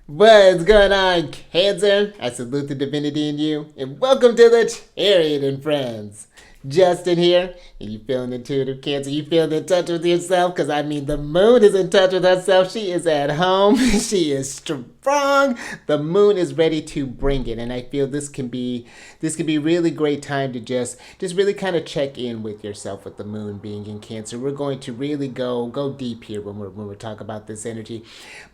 What's going on, Cancer? I salute the divinity in you, and welcome to the Chariot Friends. Justin here, and you feeling intuitive, Cancer? You feeling in touch with yourself? Because I mean, the moon is in touch with herself. She is at home. She is strong. The moon is ready to bring it, and I feel this can be really great time to just really kind of check in with yourself with the moon being in Cancer. We're going to really go deep here when we're talking about this energy.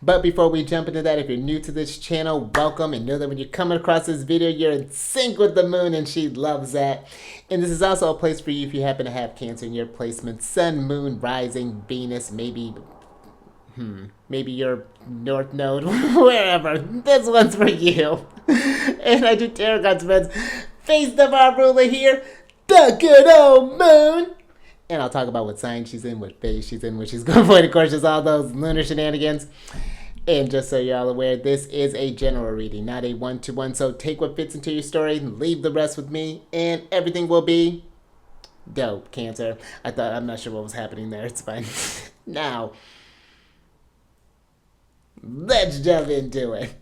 But before we jump into that, if you're new to this channel, welcome, and know that when you're coming across this video, you're in sync with the moon, and she loves that. And this is also a place for you if you happen to have Cancer in your placement: Sun, Moon, Rising, Venus, maybe your North Node, wherever. This one's for you. And I do tarot cards, friends. Face of our ruler here, the good old moon. And I'll talk about what sign she's in, what phase she's in, what she's going for. And of course, just all those lunar shenanigans. And just so you're all aware, this is a general reading, not a one-to-one. So take what fits into your story, leave the rest with me, and everything will be dope, Cancer. I'm not sure what was happening there. It's fine. Now, let's jump into it.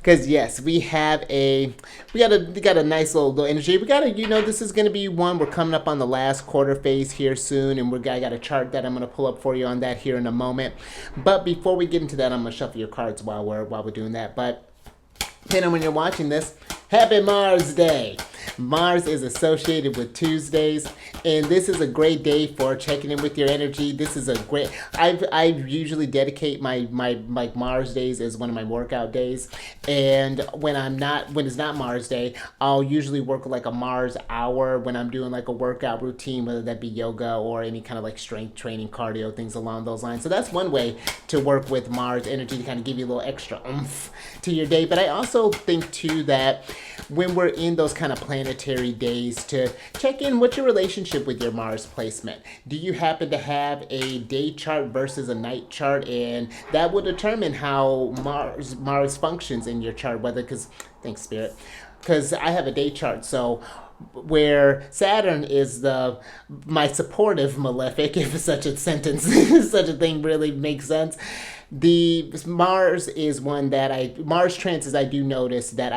Because yes, we got a nice little energy. This is gonna be one. We're coming up on the last quarter phase here soon, and I got a chart that I'm gonna pull up for you on that here in a moment. But before we get into that, I'm gonna shuffle your cards while we're doing that. But depending on when you're watching this, happy Mars Day. Mars is associated with Tuesdays, and this is a great day for checking in with your energy. This is a great. I usually dedicate my Mars days as one of my workout days, and when it's not Mars Day, I'll usually work like a Mars hour when I'm doing like a workout routine, whether that be yoga or any kind of like strength training, cardio, things along those lines. So that's one way to work with Mars energy to kind of give you a little extra oomph to your day. But I also think too that when we're in those kind of planetary days, to check in what's your relationship with your Mars placement. Do you happen to have a day chart versus a night chart? And that will determine how Mars functions in your chart, thanks Spirit, because I have a day chart. So where Saturn is my supportive malefic, if such a sentence, such a thing really makes sense. The Mars is one that Mars transits, I do notice that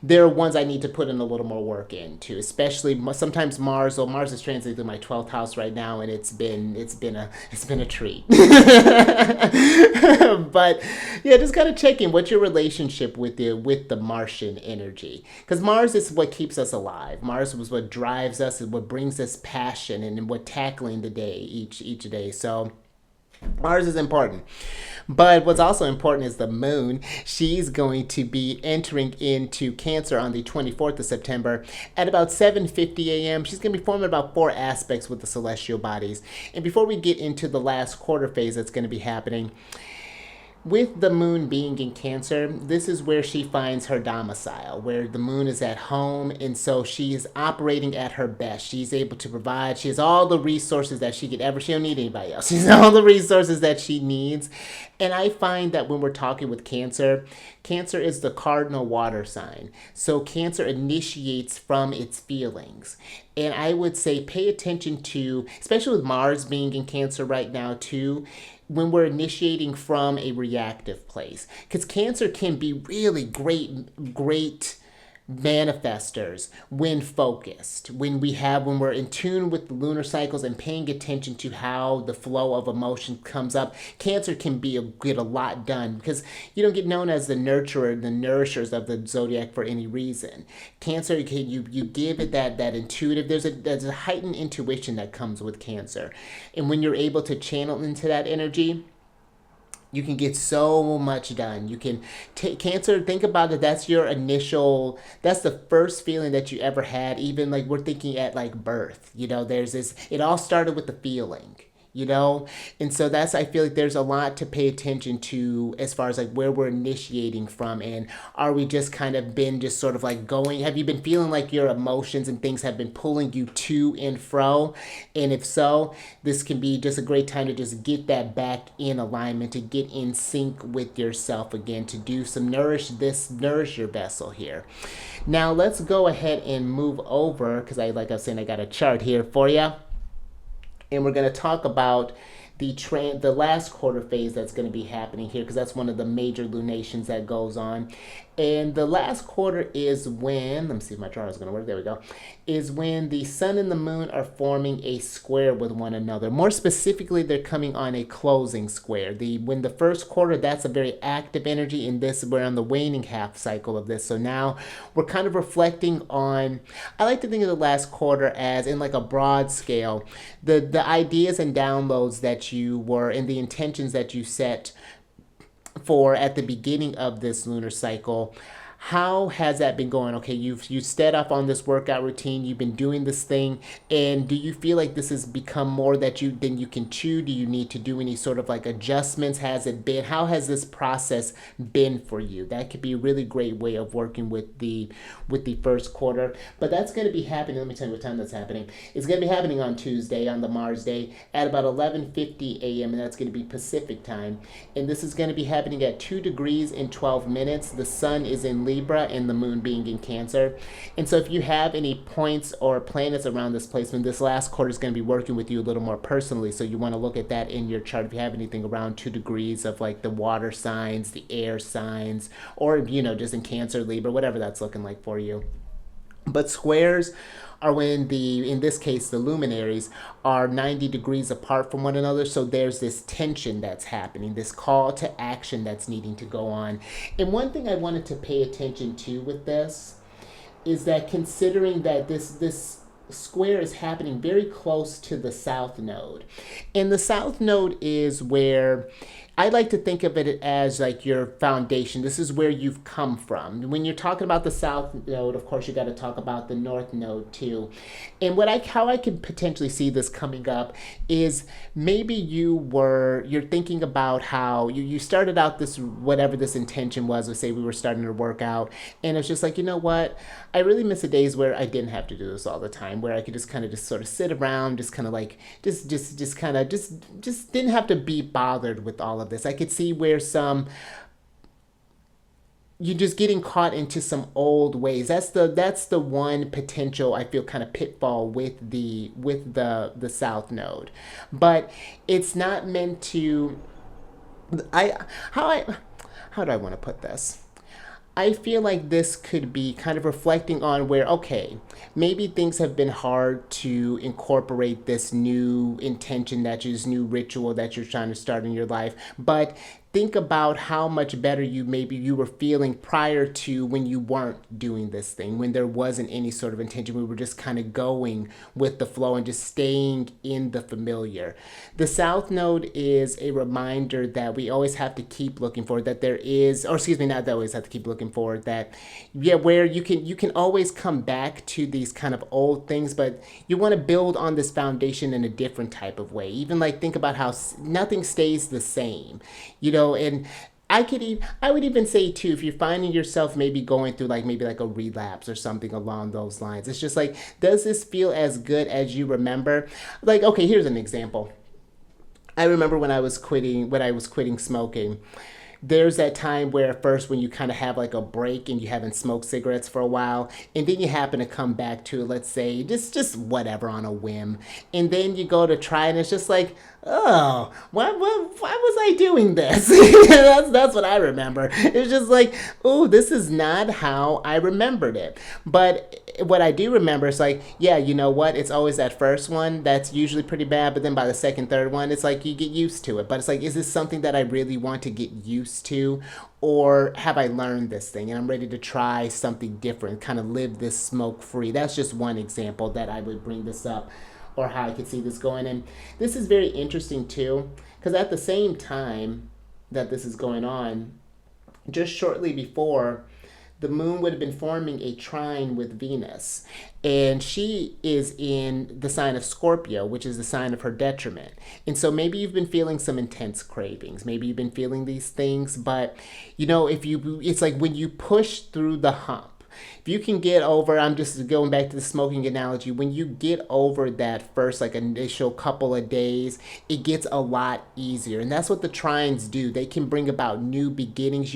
there are ones I need to put in a little more work into, especially sometimes Mars is transiting through my 12th house right now, and it's been a treat. But yeah, just kind of checking what's your relationship with the Martian energy, because Mars is what keeps us alive. Mars was what drives us and what brings us passion and what tackling the day each day. So Mars is important. But what's also important is the moon. She's going to be entering into Cancer on the 24th of September at about 7:50 a.m. She's going to be forming about 4 aspects with the celestial bodies. And before we get into the last quarter phase that's going to be happening, with the moon being in Cancer, this is where she finds her domicile, where the moon is at home, and so she is operating at her best. She's able to provide. She has all the resources that she could ever. She don't need anybody else. She has all the resources that she needs. And I find that when we're talking with Cancer, Cancer is the cardinal water sign. So Cancer initiates from its feelings. And I would say pay attention to, especially with Mars being in Cancer right now too, when we're initiating from a reactive place. Because Cancer can be really great manifestors when focused, when we're in tune with the lunar cycles and paying attention to how the flow of emotion comes up. Cancer can get a lot done, because you don't get known as the nurturer, the nourishers of the zodiac for any reason. Cancer, you give it that intuitive, there's a heightened intuition that comes with Cancer, and when you're able to channel into that energy, you can get so much done. You can take Cancer, think about it, that's the first feeling that you ever had. Even like we're thinking at like birth, there's this, it all started with the feeling. And so I feel like there's a lot to pay attention to as far as like where we're initiating from, and are we just kind of been just sort of like going, have you been feeling like your emotions and things have been pulling you to and fro? And if so, this can be just a great time to just get that back in alignment, to get in sync with yourself again, to do some nourish your vessel here. Now let's go ahead and move over, because like I was saying, I got a chart here for you. And we're going to talk about the last quarter phase that's going to be happening here, because that's one of the major lunations that goes on. And the last quarter is when, let me see if my chart is going to work. There we go. Is when the sun and the moon are forming a square with one another. More specifically, they're coming on a closing square. When the first quarter, that's a very active energy. In this, we're on the waning half cycle of this. So now we're kind of reflecting on, I like to think of the last quarter as in like a broad scale, the ideas and downloads that you were and the intentions that you set for at the beginning of this lunar cycle. How has that been going? Okay, you set up on this workout routine, you've been doing this thing, and do you feel like this has become more than you can chew? Do you need to do any sort of like adjustments? How has this process been for you? That could be a really great way of working with the first quarter. But that's going to be happening. Let me tell you what time that's happening. It's going to be happening on Tuesday, on the Mars day, at about 11:50 a.m. and that's going to be Pacific time. And this is going to be happening at 2 degrees and 12 minutes. The sun is in Libra and the moon being in Cancer. And so if you have any points or planets around this placement, this last quarter is going to be working with you a little more personally. So you want to look at that in your chart if you have anything around 2 degrees of like the water signs, the air signs, or, just in Cancer, Libra, whatever that's looking like for you. But squares are when in this case, the luminaries are 90 degrees apart from one another. So there's this tension that's happening, this call to action that's needing to go on. And one thing I wanted to pay attention to with this is that considering that this square is happening very close to the south node. And the south node is where I like to think of it as like your foundation. This is where you've come from. When you're talking about the south node, of course, you got to talk about the north node too. And how I could potentially see this coming up is maybe you're thinking about how you started out this, whatever this intention was. Let's say we were starting to work out, and it's just like, you know what? I really miss the days where I didn't have to do this all the time, where I could just kind of just sort of sit around, just kind of like, just didn't have to be bothered with all of this. I could see where you're just getting caught into some old ways. That's the one potential I feel kind of pitfall with the south node. But it's not meant to how do I want to put this? I feel like this could be kind of reflecting on where, okay, maybe things have been hard to incorporate this new intention, this new ritual that you're trying to start in your life, but think about how much better you were feeling prior to when you weren't doing this thing, when there wasn't any sort of intention. We were just kind of going with the flow and just staying in the familiar. The South Node is a reminder that we always have to keep looking forward, that there is, or excuse me, not that always have to keep looking forward, that, yeah, where you can always come back to these kind of old things, but you want to build on this foundation in a different type of way. Even like think about how nothing stays the same. And I would even say too, if you're finding yourself maybe going through maybe a relapse or something along those lines, it's just like, does this feel as good as you remember? Like, okay, here's an example. I remember when I was quitting smoking. There's that time where first when you kind of have like a break and you haven't smoked cigarettes for a while, and then you happen to come back to, let's say, just whatever on a whim, and then you go to try and it's just like, oh, why was I doing this? that's what I remember. It's just like, oh, this is not how I remembered it. But what I do remember is like, yeah, you know what? It's always that first one that's usually pretty bad, but then by the second, third one, it's like you get used to it. But it's like, is this something that I really want to get used to? Or have I learned this thing and I'm ready to try something different, kind of live this smoke free? That's just one example that I would bring this up, or how I could see this going. And this is very interesting too, because at the same time that this is going on, just shortly before, the moon would have been forming a trine with Venus. And she is in the sign of Scorpio, which is the sign of her detriment. And so maybe you've been feeling some intense cravings. Maybe you've been feeling these things, but it's like when you push through the hump, If you can get over, I'm just going back to the smoking analogy, when you get over that first like initial couple of days, it gets a lot easier. And that's what the trines do. They can bring about new beginnings.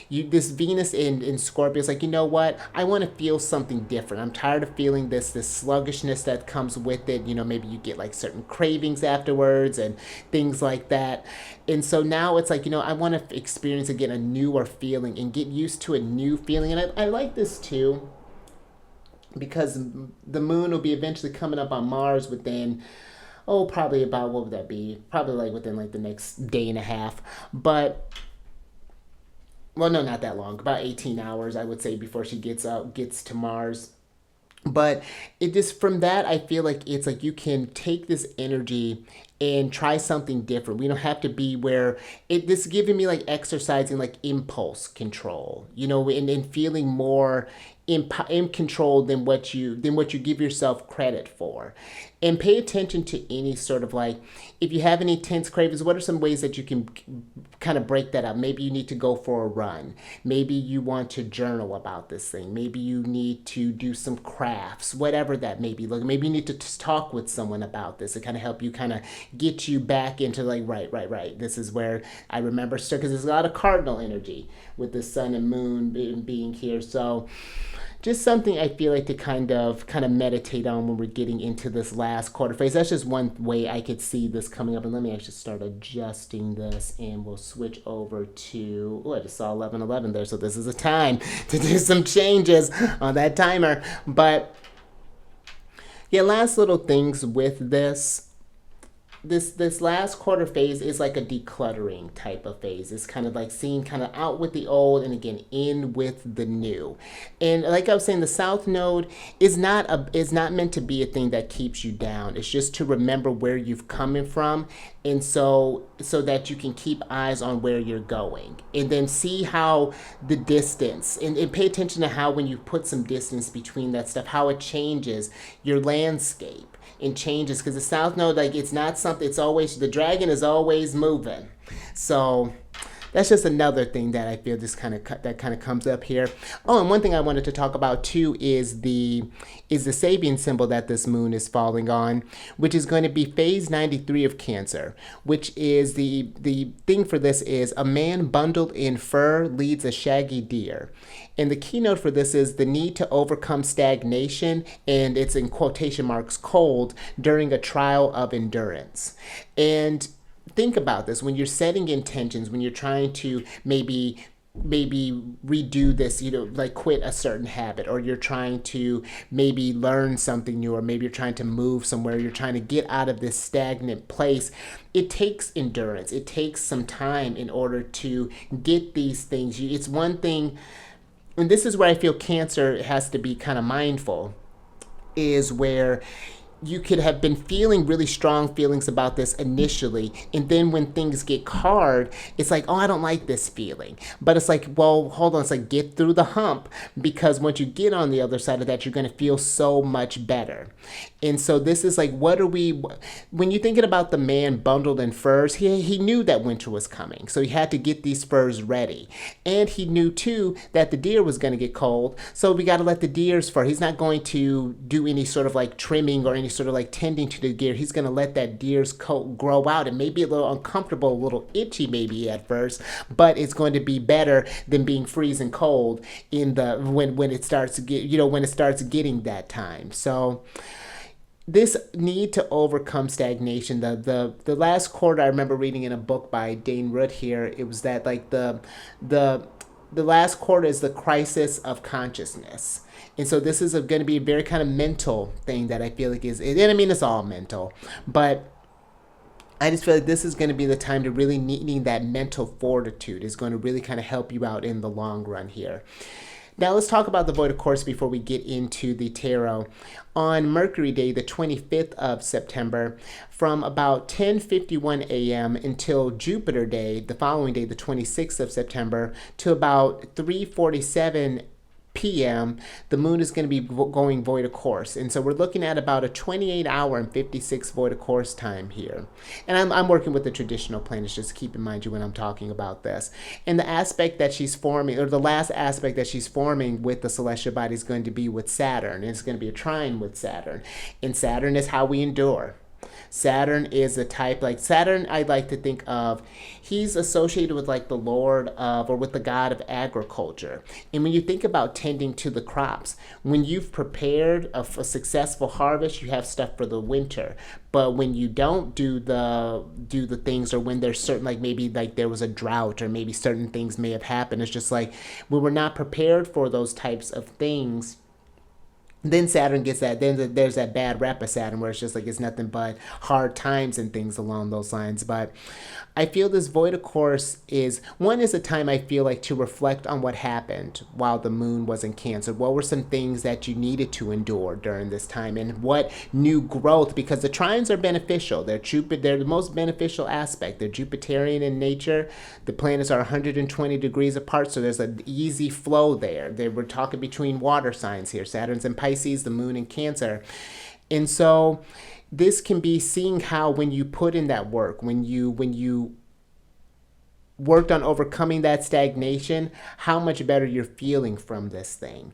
This Venus in Scorpio is like, you know what? I want to feel something different. I'm tired of feeling this sluggishness that comes with it. Maybe you get like certain cravings afterwards and things like that. And so now it's like, I want to experience again a newer feeling and get used to a new feeling. And I like this too, because the moon will be eventually coming up on Mars within, probably about, what would that be? Probably like within like the next day and a half. But, well, no, not that long. About 18 hours, I would say, before she gets to Mars. But it just, from that, I feel like it's like you can take this energy and try something different. We don't have to be where this is giving me like exercising like impulse control, and feeling more in control than what you give yourself credit for. And pay attention to any sort of like, if you have any tense cravings, what are some ways that you can kind of break that up? Maybe you need to go for a run. Maybe you want to journal about this thing. Maybe you need to do some crafts, whatever that may be. Like maybe you need to talk with someone about this to kind of help you kind of get you back into like, right. This is where I remember, because there's a lot of cardinal energy with the sun and moon being here. So just something I feel like to kind of meditate on when we're getting into this last quarter phase. That's just one way I could see this coming up. And let me actually start adjusting this, and we'll switch over to, I just saw 11:11 there, so this is a time to do some changes on that timer. But yeah, last little things with this last quarter phase is like a decluttering type of phase. It's kind of like seeing kind of out with the old and again in with the new. And like I was saying, the South Node is not meant to be a thing that keeps you down. It's just to remember where you've coming from, and so that you can keep eyes on where you're going, and then see how the distance and pay attention to how when you put some distance between that stuff, how it changes your landscape and changes. Because the South Node, like, it's not something, it's always, the dragon is always moving. So that's just another thing that I feel just kind of comes up here. Oh, and one thing I wanted to talk about too is the Sabian symbol that this moon is falling on, which is going to be phase 93 of Cancer, which is the thing for this is a man bundled in fur leads a shaggy deer. And the keynote for this is the need to overcome stagnation, and it's in quotation marks, cold, during a trial of endurance. And think about this when you're setting intentions, when you're trying to maybe redo this, like quit a certain habit, or you're trying to maybe learn something new, or maybe you're trying to move somewhere, you're trying to get out of this stagnant place. It takes endurance. It takes some time in order to get these things. It's one thing, and this is where I feel Cancer has to be kind of mindful, is where you could have been feeling really strong feelings about this initially, and then when things get hard, it's like, I don't like this feeling. But it's like, well, hold on, it's like, get through the hump, because once you get on the other side of that, you're going to feel so much better. And so this is like, when you're thinking about the man bundled in furs, he knew that winter was coming, so he had to get these furs ready. And he knew too that the deer was going to get cold, so we got to let the deer's fur, he's not going to do any sort of like trimming or any sort of like tending to the deer. He's going to let that deer's coat grow out. It may be a little uncomfortable, a little itchy maybe at first, but it's going to be better than being freezing cold when it starts to get, when it starts getting that time. So this need to overcome stagnation. The last quarter, I remember reading in a book by Dane Root here, it was that like the last quarter is the crisis of consciousness. And so this is going to be a very kind of mental thing that I feel like and I mean, it's all mental, but I just feel like this is going to be the time to really needing that mental fortitude is going to really kind of help you out in the long run here. Now let's talk about the void of course before we get into the tarot. On Mercury Day, the 25th of September, from about 10:51 a.m. until Jupiter Day, the following day, the 26th of September, to about 3:47 p.m., the moon is going to be going void of course. And so we're looking at about a 28-hour and 56 void of course time here. And I'm working with the traditional planets, just keep in mind you when I'm talking about this. And the aspect that she's forming, or the last aspect that she's forming with the celestial body is going to be with Saturn. And it's going to be a trine with Saturn. And Saturn is how we endure. Saturn is a type, like Saturn, I like to think of, he's associated with like the lord of, or with the god of agriculture. And when you think about tending to the crops, when you've prepared a successful harvest, you have stuff for the winter. But when you don't do the things, or when there's certain, like maybe like there was a drought, or maybe certain things may have happened, it's just like when we're not prepared for those types of things, then Saturn gets that. Then there's that bad rep of Saturn where it's just like it's nothing but hard times and things along those lines. But I feel this void of course is a time I feel like to reflect on what happened while the moon was in Cancer. What were some things that you needed to endure during this time, and what new growth? Because the trines are beneficial. They're the most beneficial aspect. They're Jupiterian in nature. The planets are 120 degrees apart, so there's an easy flow there. We're talking between water signs here. Saturn's in Pisces, the moon in Cancer. And so this can be seeing how when you put in that work, when you worked on overcoming that stagnation, how much better you're feeling from this thing.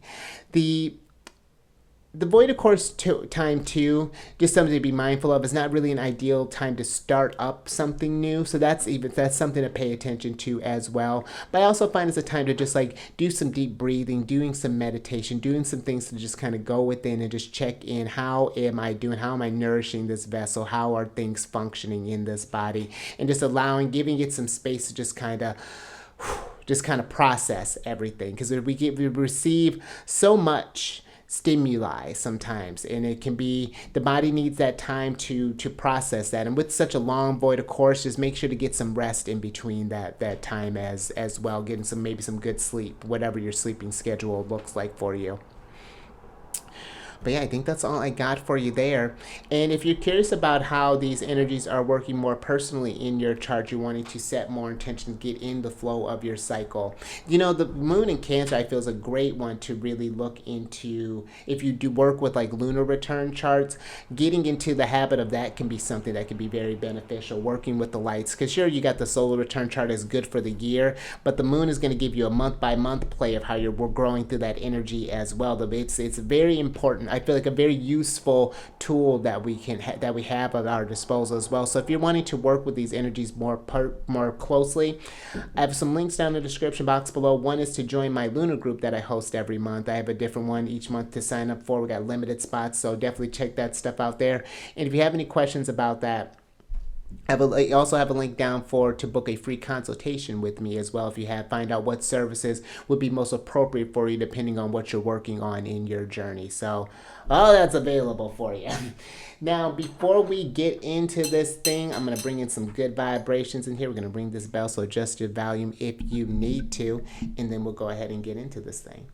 The void of course time too, just something to be mindful of, is not really an ideal time to start up something new. So that's something to pay attention to as well. But I also find it's a time to just like do some deep breathing, doing some meditation, doing some things to just kind of go within and just check in. How am I doing? How am I nourishing this vessel? How are things functioning in this body? And just giving it some space to just kind of process everything, because we receive so much stimuli sometimes, and it can be, the body needs that time to process that. And with such a long void of course, just make sure to get some rest in between that time as well, getting maybe some good sleep, whatever your sleeping schedule looks like for you. But yeah, I think that's all I got for you there. And if you're curious about how these energies are working more personally in your chart, you're wanting to set more intentions, get in the flow of your cycle. The moon in Cancer, I feel, is a great one to really look into. If you do work with like lunar return charts, getting into the habit of that can be something that can be very beneficial, working with the lights. Because sure, you got the solar return chart is good for the year, but the moon is going to give you a month by month play of how you're growing through that energy as well. It's very important. I feel like a very useful tool that we have at our disposal as well. So if you're wanting to work with these energies more closely, I have some links down in the description box below. One is to join my Lunar group that I host every month. I have a different one each month to sign up for. We got limited spots, so definitely check that stuff out there. And if you have any questions about that, I also have a link down to book a free consultation with me as well, if you find out what services would be most appropriate for you depending on what you're working on in your journey. So all that's available for you. Now, before we get into this thing, I'm going to bring in some good vibrations in here. We're going to ring this bell, so adjust your volume if you need to, and then we'll go ahead and get into this thing.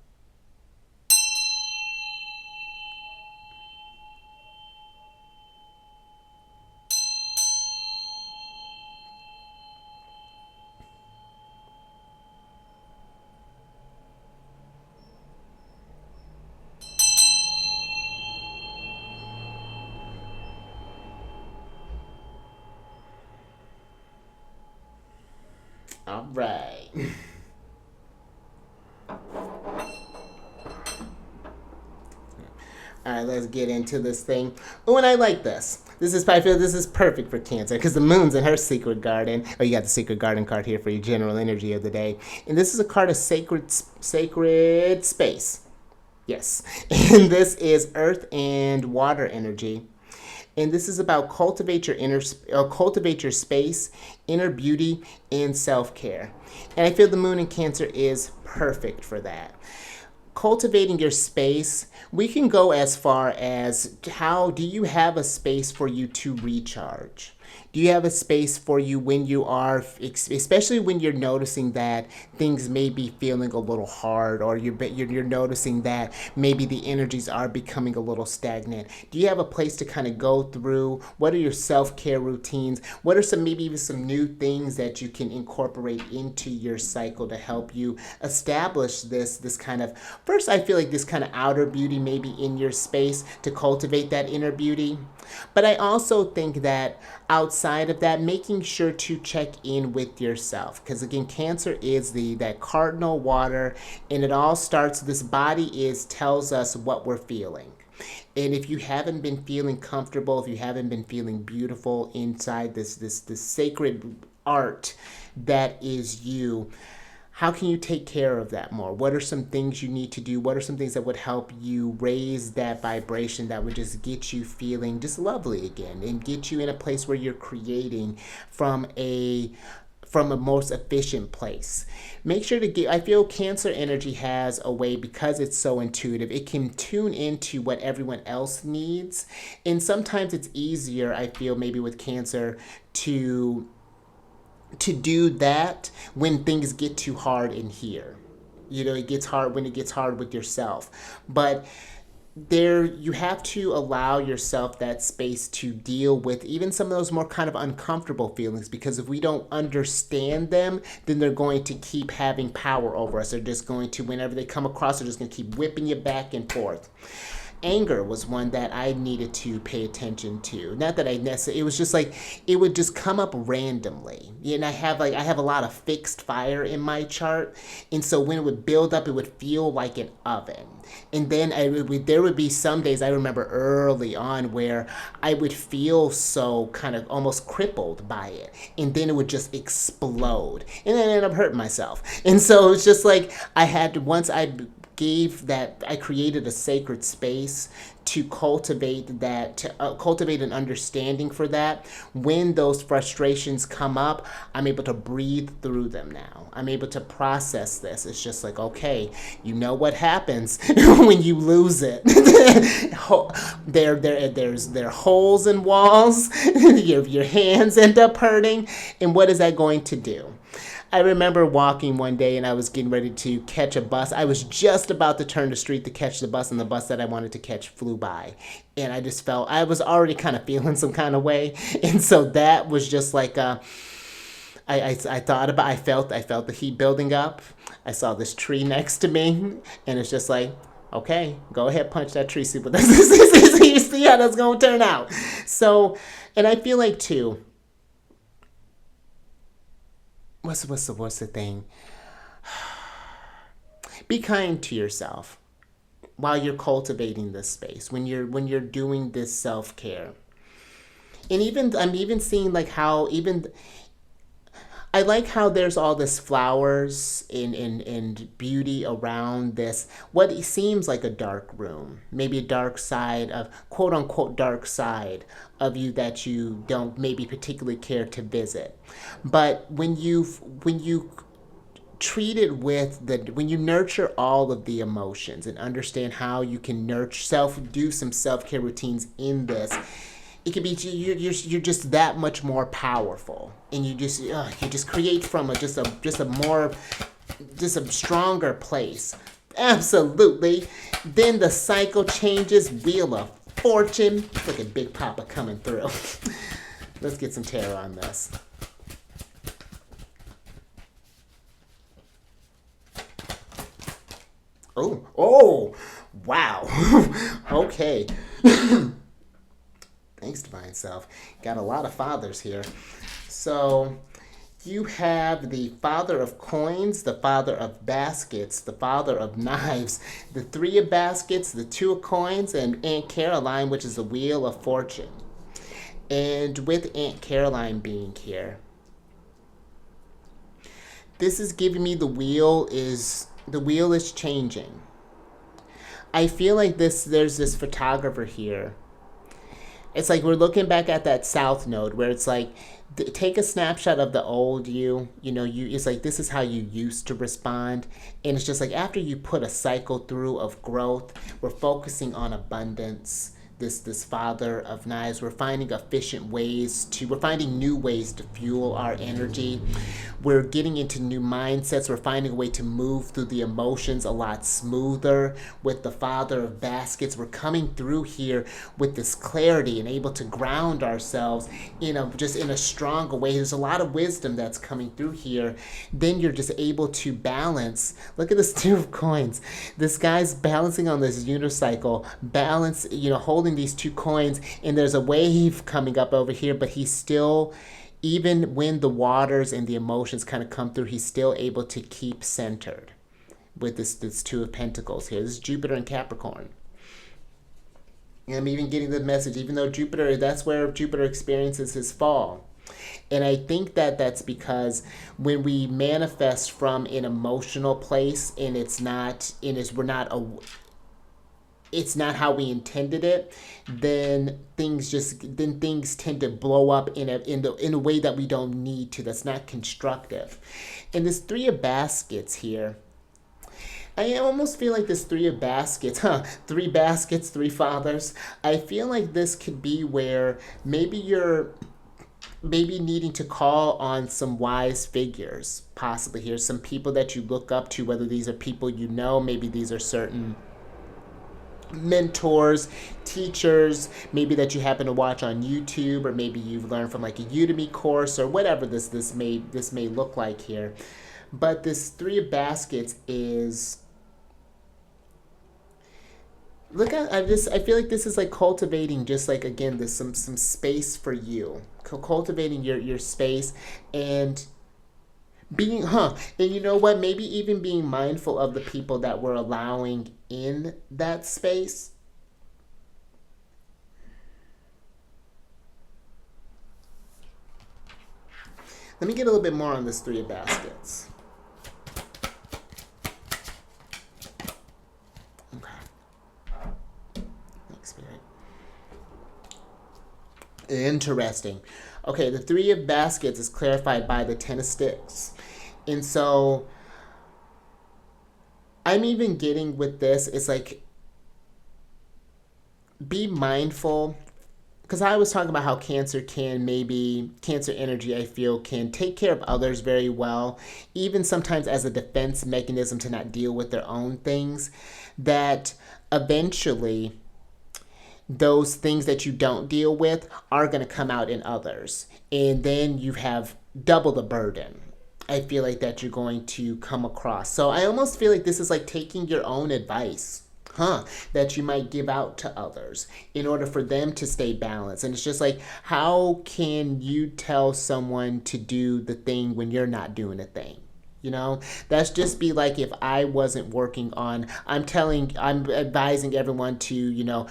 All right. All right, let's get into this thing. Oh, and I like this. I feel this is perfect for Cancer because the moon's in her secret garden. Oh, you got the secret garden card here for your general energy of the day. And this is a card of sacred space. Yes. And this is earth and water energy. And this is about cultivate your space, inner beauty, and self-care. And I feel the moon in Cancer is perfect for that. Cultivating your space, we can go as far as, how do you have a space for you to recharge? Do you have a space for you when you are, especially when you're noticing that things may be feeling a little hard, or you're noticing that maybe the energies are becoming a little stagnant? Do you have a place to kind of go through? What are your self-care routines? What are some, maybe even some new things that you can incorporate into your cycle to help you establish this kind of, first I feel like this kind of outer beauty maybe in your space to cultivate that inner beauty. But I also think that outside of that, making sure to check in with yourself, because again, Cancer is the that cardinal water, and it all starts, this body is tells us what we're feeling. And if you haven't been feeling comfortable, if you haven't been feeling beautiful inside this sacred art that is you, how can you take care of that more? What are some things you need to do? What are some things that would help you raise that vibration that would just get you feeling just lovely again and get you in a place where you're creating from a most efficient place? Make sure to get, I feel Cancer energy has a way, because it's so intuitive, it can tune into what everyone else needs. And sometimes it's easier, I feel, maybe with Cancer to do that when things get too hard in here. It gets hard when it gets hard with yourself. But there, you have to allow yourself that space to deal with even some of those more kind of uncomfortable feelings, because if we don't understand them, then they're going to keep having power over us. They're just going to, whenever they come across, they're just going to keep whipping you back and forth. Anger was one that I needed to pay attention to. Not that I necessarily, it was just like, it would just come up randomly. And I have a lot of fixed fire in my chart. And so when it would build up, it would feel like an oven. And then there would be some days, I remember early on, where I would feel so kind of almost crippled by it. And then it would just explode. And then I ended up hurting myself. And so it's just like, I created a sacred space to cultivate that, to cultivate an understanding for that. When those frustrations come up, I'm able to breathe through them now. I'm able to process this. It's just like, okay, you know what happens when you lose it. There are holes in walls. Your hands end up hurting. And what is that going to do? I remember walking one day and I was getting ready to catch a bus. I was just about to turn the street to catch the bus, and the bus that I wanted to catch flew by. And I just felt, I was already kind of feeling some kind of way. And so that was just like, I felt the heat building up. I saw this tree next to me, and it's just like, okay, go ahead, punch that tree, see what see how that's going to turn out. So, and I feel like too, what's the thing? Be kind to yourself while you're cultivating this space, when you're doing this self-care. And even I'm even seeing like how even I like how there's all this flowers and beauty around this, what seems like a dark room, maybe a dark side of, quote unquote, dark side of you that you don't maybe particularly care to visit. But when you treat it with when you nurture all of the emotions and understand how you can do some self-care routines in this, it can be, you're just that much more powerful, and you just create from just a stronger place. Absolutely. Then the cycle changes. Wheel of Fortune. Look at Big Papa coming through. Let's get some tarot on this. Oh, wow. Okay. Thanks, Divine Self. Got a lot of fathers here. So you have the Father of Coins, the Father of Baskets, the Father of Knives, the Three of Baskets, the Two of Coins, and Aunt Caroline, which is the Wheel of Fortune. And with Aunt Caroline being here, this is giving me the wheel is changing. I feel like there's this photographer here. It's like we're looking back at that South Node where it's like, take a snapshot of the old you. It's like, this is how you used to respond. And it's just like, after you put a cycle through of growth, we're focusing on abundance. this Father of Knives. We're finding we're finding new ways to fuel our energy. We're getting into new mindsets. We're finding a way to move through the emotions a lot smoother with the Father of Baskets. We're coming through here with this clarity and able to ground ourselves in a stronger way. There's a lot of wisdom that's coming through here. Then you're just able to balance. Look at this Two of Coins. This guy's balancing on this unicycle, holding these 2 coins, and there's a wave coming up over here, but he's still, even when the waters and the emotions kind of come through, he's still able to keep centered with this 2 of Pentacles here. This is Jupiter and Capricorn. And I'm even getting the message, even though that's where Jupiter experiences his fall. And I think that that's because when we manifest from an emotional place and it's not how we intended it, then things tend to blow up in a way that we don't need to. That's not constructive. And this 3 of Baskets here, I almost feel like this 3 of Baskets, 3 baskets, 3 fathers. I feel like this could be where maybe you're needing to call on some wise figures, possibly here. Some people that you look up to, whether these are people you know, maybe these are certain mentors, teachers, maybe that you happen to watch on YouTube, or maybe you've learned from like a Udemy course, or whatever this may look like here. But this 3 of Baskets is, I feel like this is like cultivating, just like, again, there's some space for you, cultivating your space, and being and you know what, maybe even being mindful of the people that we're allowing in that space. Let me get a little bit more on this 3 of Baskets. Interesting. Okay, the 3 of Baskets is clarified by the 10 of Sticks. And so I'm even getting with this, it's like, be mindful, because I was talking about how Cancer energy, I feel, can take care of others very well, even sometimes as a defense mechanism to not deal with their own things, that eventually those things that you don't deal with are going to come out in others. And then you have double the burden, I feel like, that you're going to come across. So I almost feel like this is like taking your own advice, that you might give out to others in order for them to stay balanced. And it's just like, how can you tell someone to do the thing when you're not doing a thing? You know, that's just be like if I wasn't working on, I'm advising everyone to,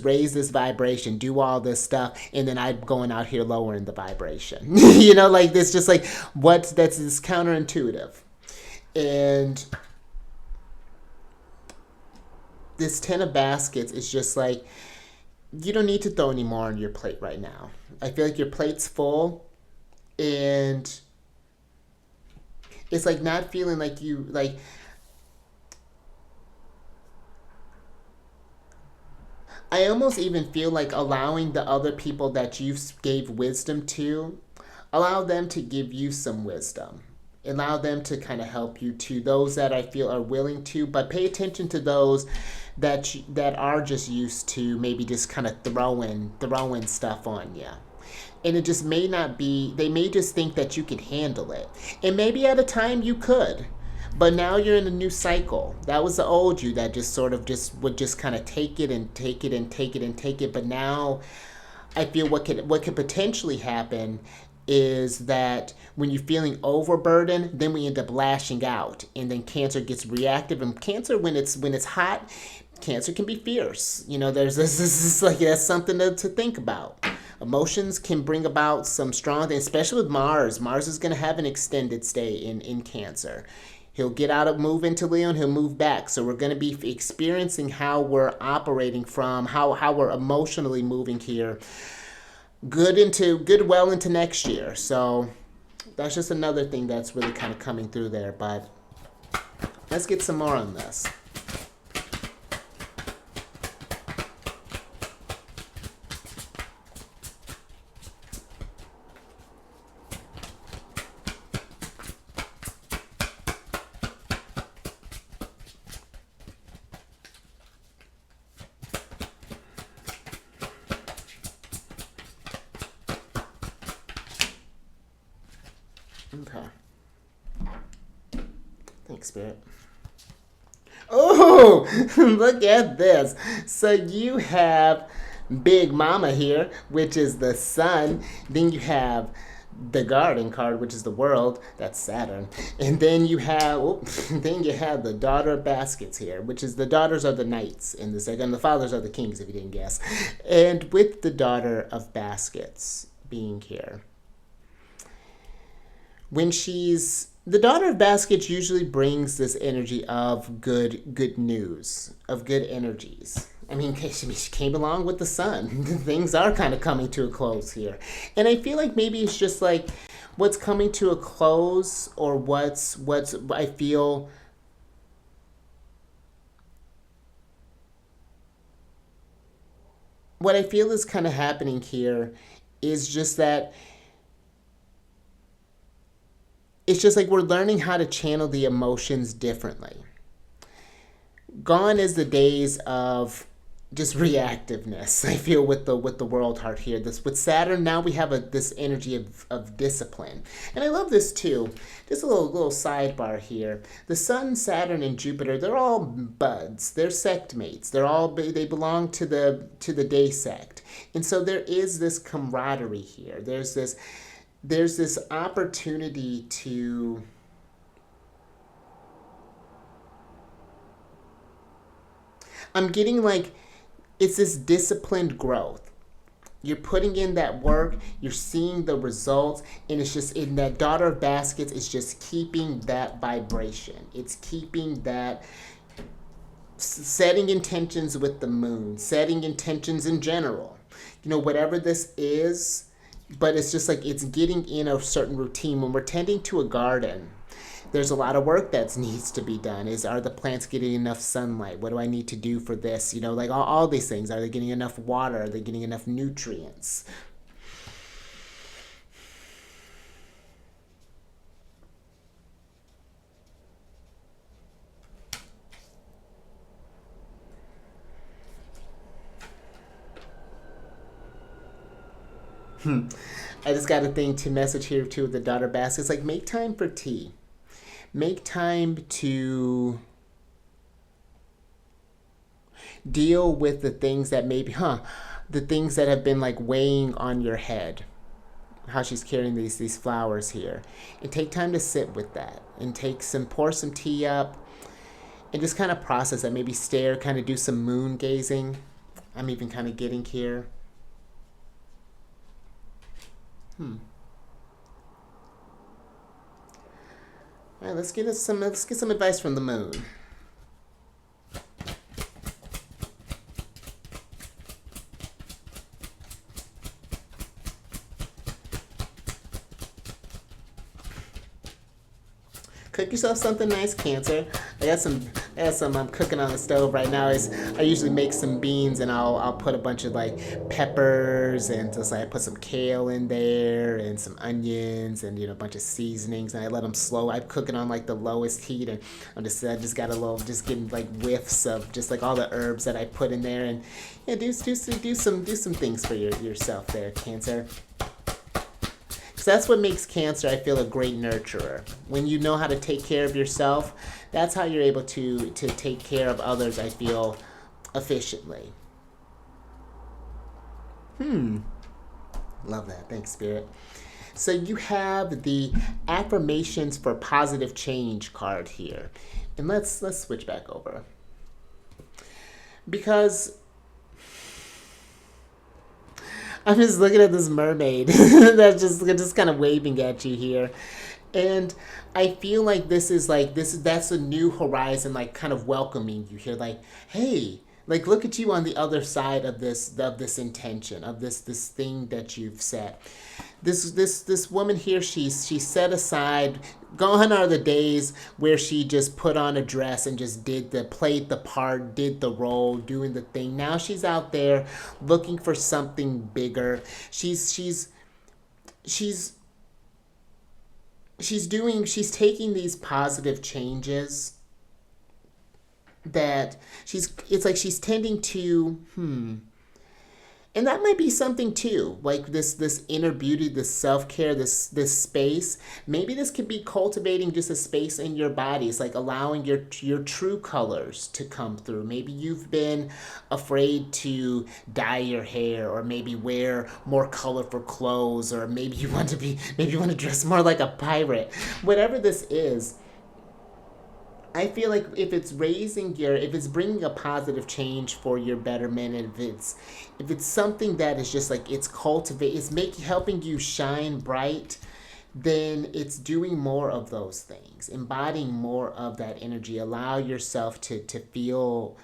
raise this vibration, do all this stuff, and then I'm going out here lowering the vibration. Like this, just like that's this counterintuitive. And this 10 of Baskets is just like, you don't need to throw any more on your plate right now. I feel like your plate's full, and it's like not feeling like you, like, I almost even feel like allowing the other people that you gave wisdom to, allow them to give you some wisdom. Allow them to kind of help you too. Those that I feel are willing to, but pay attention to those that are just used to maybe just kind of throwing stuff on you. And it just may not be, they may just think that you can handle it. And maybe at a time you could, but now you're in a new cycle. That was the old you that just sort of would just kind of take it and take it and take it and take it. But now I feel what could potentially happen is that when you're feeling overburdened, then we end up lashing out, and then Cancer gets reactive. And Cancer, when it's hot, Cancer can be fierce. There's this like, that's something to think about. Emotions can bring about some strong things, especially with Mars. Mars is going to have an extended stay in Cancer. He'll get out move into Leo, and he'll move back. So we're going to be experiencing how we're operating from, how we're emotionally moving here, well into next year. So that's just another thing that's really kind of coming through there. But let's get some more on this. Okay. Thanks, Spirit. Oh, look at this. So you have Big Mama here, which is the sun. Then you have the Garden card, which is the world. That's Saturn. And then you have, then you have the Daughter of Baskets here, which is the daughters of the knights in this deck, and the fathers of the kings, if you didn't guess. And with the Daughter of Baskets being here, when she's the Daughter of Baskets usually brings this energy of good news, of good energies. I mean, she came along with the sun. Things are kind of coming to a close here. And I feel like maybe it's just like what's coming to a close, or what's I feel what I feel is kind of happening here is just that it's just like we're learning how to channel the emotions differently. Gone is the days of just reactiveness. I feel with the world heart here. This with Saturn now we have this energy of discipline, and I love this too. Just a little sidebar here. The Sun, Saturn, and Jupiter, they're all buds. They're sect mates. They belong to the day sect, and so there is this camaraderie here. There's this opportunity to I'm getting like it's this disciplined growth. You're putting in that work, you're seeing the results, and it's just in that Daughter of Baskets is just keeping that vibration. It's keeping that setting intentions with the moon, setting intentions in general. Whatever this is, but it's just like it's getting in a certain routine. When we're tending to a garden, there's a lot of work that needs to be done. Are the plants getting enough sunlight? What do I need to do for this? Like all these things. Are they getting enough water? Are they getting enough nutrients? I just got a thing to message here too with the Daughter Basket. It's like, make time for tea. Make time to deal with the things that the things that have been like weighing on your head. How she's carrying these flowers here. And take time to sit with that. And pour some tea up. And just kind of process that. Maybe stare, kind of do some moon gazing. I'm even kind of getting here. All right, let's get some advice from the moon. Cook yourself something nice, Cancer. I got some I'm cooking on the stove right now. I usually make some beans, and I'll put a bunch of like peppers, and just like I put some kale in there and some onions, and a bunch of seasonings, and I let them slow. I cook it on like the lowest heat, and I just got a little, just getting like whiffs of just like all the herbs that I put in there, and yeah, do some things for yourself there, Cancer. That's what makes Cancer, I feel, a great nurturer. When you know how to take care of yourself, that's how you're able to take care of others, I feel, efficiently. Love that. Thanks, Spirit. So you have the Affirmations for Positive Change card here. And let's switch back over. Because I'm just looking at this mermaid that's just kind of waving at you here, and I feel like that's a new horizon, like kind of welcoming you here, like, hey, like look at you on the other side of this intention, of this thing that you've set. This woman here, she's set aside. Gone are the days where she just put on a dress and just played the part, did the role, doing the thing. Now she's out there looking for something bigger. She's taking these positive changes that it's like she's tending to And that might be something too, like this inner beauty, this self-care, this space. Maybe this could be cultivating just a space in your body. It's like allowing your true colors to come through. Maybe you've been afraid to dye your hair, or maybe wear more colorful clothes, or maybe you want to dress more like a pirate. Whatever this is, I feel like if it's bringing a positive change for your betterment, and if it's something that is just like it's making helping you shine bright, then it's doing more of those things, embodying more of that energy. Allow yourself to feel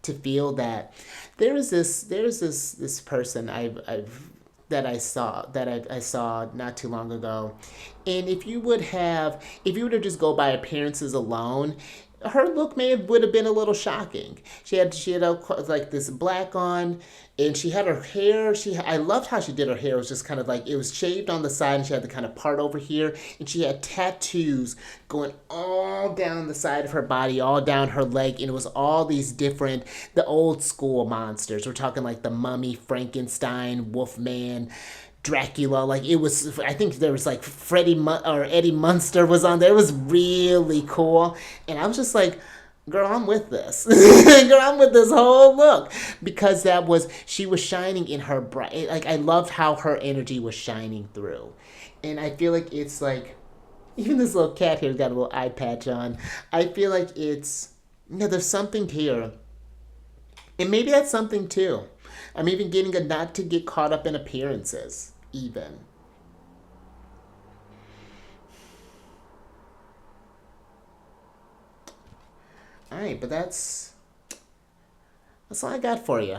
that there's this person I've that I saw not too long ago. And if you would have just go by appearances alone, her look would have been a little shocking. She had like this black on, and she had her hair. I loved how she did her hair. It was just kind of like it was shaved on the side, and she had the kind of part over here, and she had tattoos going all down the side of her body, all down her leg, and it was all these different the old school monsters. We're talking like the Mummy, Frankenstein, Wolfman, Dracula. Like it was, I think there was like or Eddie Munster was on there. It was really cool, and I was just like, girl, I'm with this. Girl, I'm with this whole look, because she was shining in her bright. Like I loved how her energy was shining through, and I feel like it's like even this little cat here got a little eye patch on. I feel like there's something here, and maybe that's something too. I'm even getting a not to get caught up in appearances, even. All right, but that's all I got for you.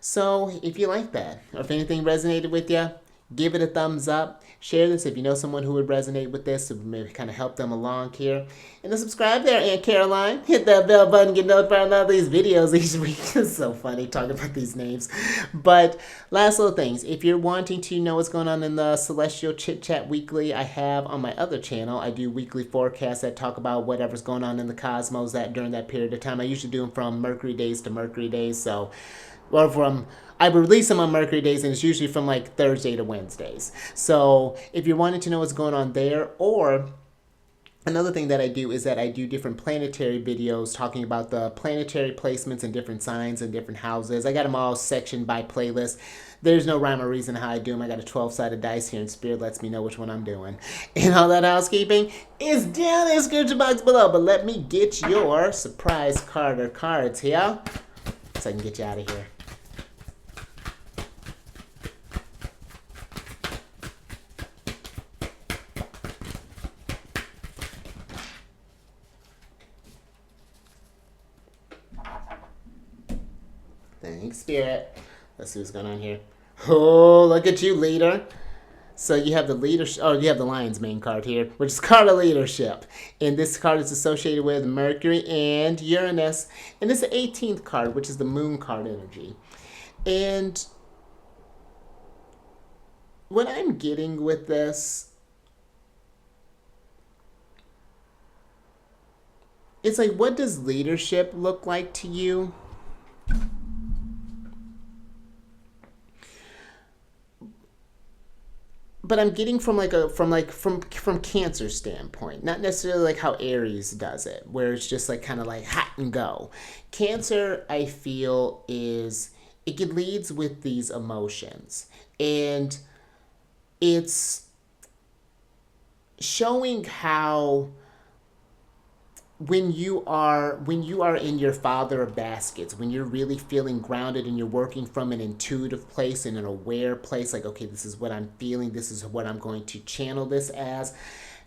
So if you like that, or if anything resonated with you, give it a thumbs up. Share this if you know someone who would resonate with this, to maybe kind of help them along here. And then subscribe there, Aunt Caroline. Hit that bell button, get notified on all these videos each week. It's so funny talking about these names. But last little things. If you're wanting to know what's going on in the Celestial Chit Chat Weekly, I have on my other channel, I do weekly forecasts that talk about whatever's going on in the cosmos that during that period of time. I usually do them from Mercury days to Mercury days. So I release them on Mercury days, and it's usually from like Thursday to Wednesdays. So if you're wanting to know what's going on there, or another thing that I do is that I do different planetary videos talking about the planetary placements in different signs and different houses. I got them all sectioned by playlist. There's no rhyme or reason how I do them. I got a 12-sided dice here, and Spirit lets me know which one I'm doing. And all that housekeeping is down in the description box below. But let me get your surprise card or cards here, so I can get you out of here. Thanks, Spirit. Let's see what's going on here. Oh, look at you, leader. So you have the leadership. Oh, you have the Lion's Mane card here, which is card of leadership. And this card is associated with Mercury and Uranus. And this is the 18th card, which is the Moon card energy. And what I'm getting with this, it's like, what does leadership look like to you? But I'm getting from Cancer standpoint, not necessarily like how Aries does it, where it's just like kind of like hot and go. Cancer, I feel, it leads with these emotions, and it's showing how when you are in your father of baskets, when you're really feeling grounded and you're working from an intuitive place and an aware place, like, okay, this is what I'm feeling, this is what I'm going to channel this as,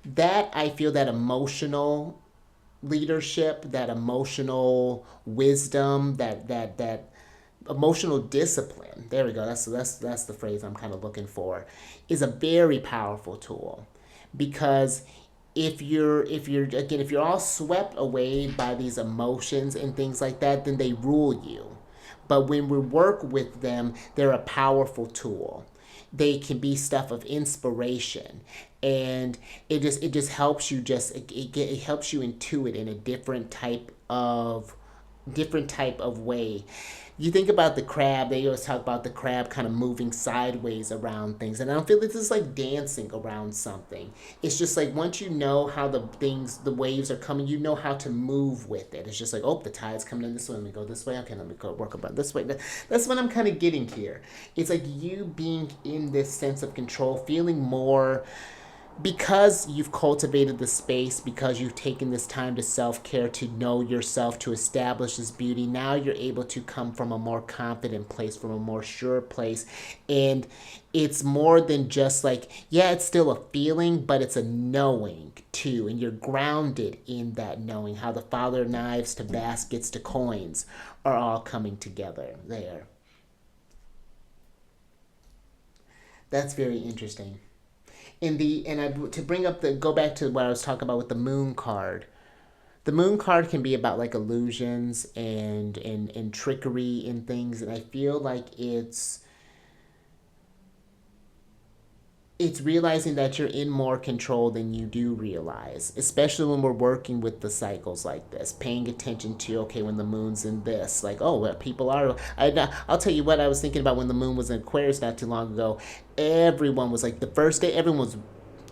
that I feel that emotional leadership, that emotional wisdom, that emotional discipline, there we go, that's the phrase I'm kind of looking for, is a very powerful tool. Because if you're all swept away by these emotions and things like that, then they rule you. But when we work with them, they're a powerful tool. They can be stuff of inspiration, and it just helps you it helps you intuit in a different type of different type of way. You think about the crab, they always talk about the crab kind of moving sideways around things. And I don't feel like this is like dancing around something. It's just like once you know how the waves are coming, you know how to move with it. It's just like, oh, the tide's coming in this way. Let me go this way. Okay, let me go work about this way. That's what I'm kind of getting here. It's like you being in this sense of control, feeling more because you've cultivated the space, because you've taken this time to self-care, to know yourself, to establish this beauty. Now you're able to come from a more confident place, from a more sure place. And it's more than just like, yeah, it's still a feeling, but it's a knowing too. And you're grounded in that knowing, how the father of knives to baskets to coins are all coming together there. That's very interesting. To bring up the go back to what I was talking about with the moon card. The moon card can be about like illusions and trickery and things, and I feel like it's realizing that you're in more control than you do realize, especially when we're working with the cycles like this, paying attention to, okay, when the moon's in this, like, oh, well, people are, I'll tell you what I was thinking about when the moon was in Aquarius not too long ago. Everyone was like, the first day, everyone was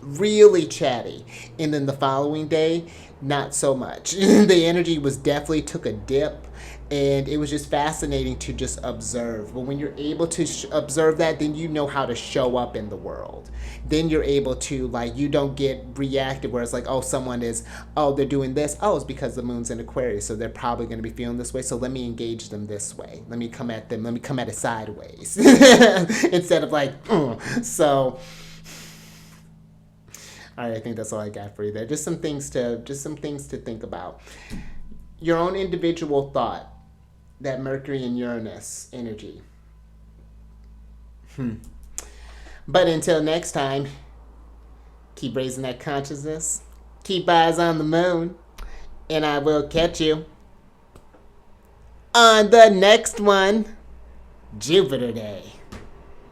really chatty, and then the following day, not so much. The energy was definitely took a dip, and it was just fascinating to just observe. But when you're able to observe that, then you know how to show up in the world. Then you're able to, like, you don't get reactive where it's like, oh, someone is, oh, they're doing this, oh, it's because the moon's in Aquarius, so they're probably going to be feeling this way, so let me engage them this way, let me come at them, let me come at it sideways instead of like, so all right, I think that's all I got for you there. Just some things to think about. Your own individual thought, that Mercury and Uranus energy. But until next time, keep raising that consciousness, keep eyes on the moon, and I will catch you on the next one, Jupiter Day.